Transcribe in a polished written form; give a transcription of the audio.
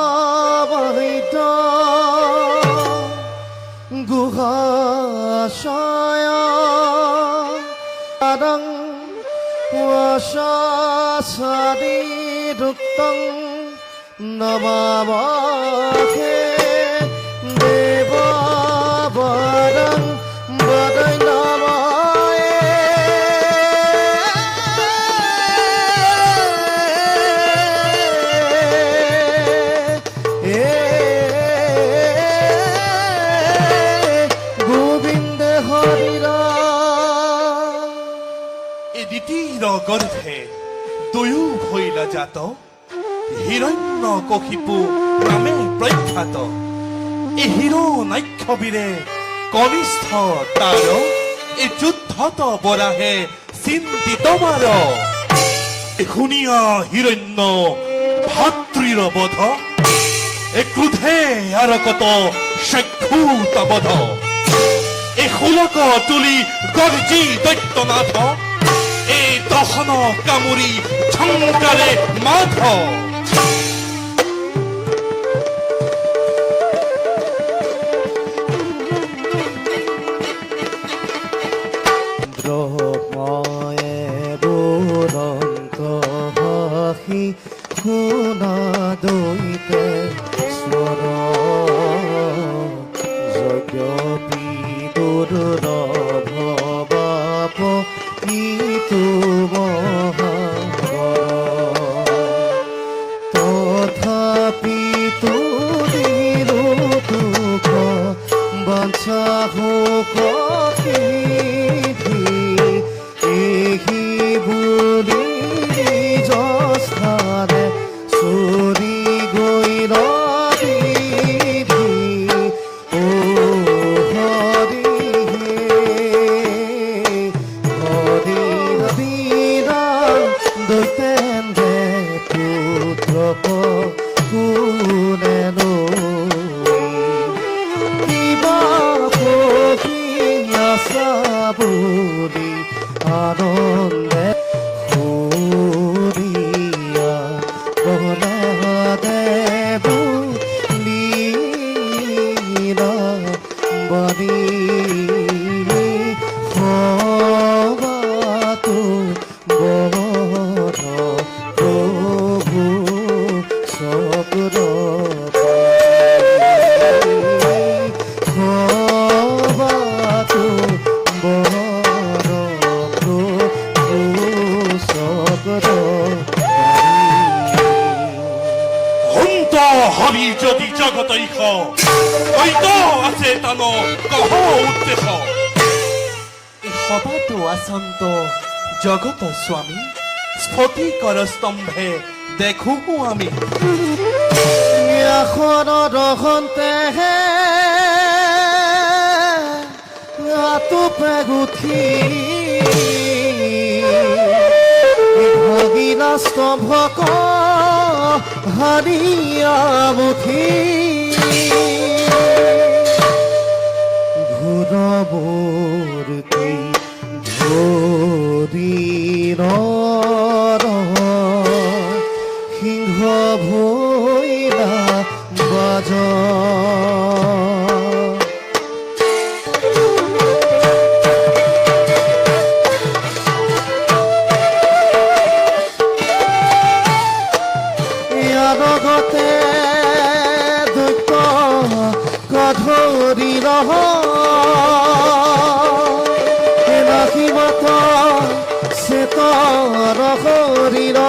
সত্যবদম্ভবহিত গুহাশয় পদং ওয়াসাদিদুক্তং নমাবখে দেববদং বদৈ গর্ভে দুয়ো ভৈলা জাত হিরণ্য কশিপু নামে প্রখ্যাত এই হিরণ্যাক্ষবীরে কনিষ্ঠ তার এই যুদ্ধত বরাহে চিন্তিত মার শুনিয়া হিরণ্য ভাতৃৰ বধ এ ক্ৰোধে আর কত সাক্ষুত বধ এই শোলক তুলি গৰ্জি দৈত্যনাথ এই দহন কামুৰি ঝংকাৰে মাধ ব্ৰহ্ময়ে দুৰন্ত হাসি শুনা দৈতে স্বৰ যজ্ঞপি দুৰ্লভ ইটো মহাবৰ তথাপি তুলিলো দুখ বাঞ্ছা হোক এহি বুলি স্থানে চৰি গৈ বিধি ও হৰি হৰি বীৰা দৈতেন্দ্ৰে পুত্ৰ কোনে কিবা পঢ়ি আছা বুলি আনন্দে সুৰিয়া প্ৰহ্লাদেৱ লীলা বৰি সবাতো বধ প্ৰভু চক্ৰ সবাতো হন্ত হৰি যদি জগতৈষ ঐত আছে তান কহ উদ্দেশ এই সবাতো আচন্ত জগত স্বামী স্ফটিকৰ স্তম্ভে দেখো আমি এখন ৰহন্তে আতুপে গুঠি ভগিলা স্তম্ভক হাৰিয়া বুঠি ঘূৰমূৰ্তি ধৰিৰ সিংহ ভৈলা বাজ লগতে দৈত্য ধৰি ৰহ নাহিবত চেত শৰীৰ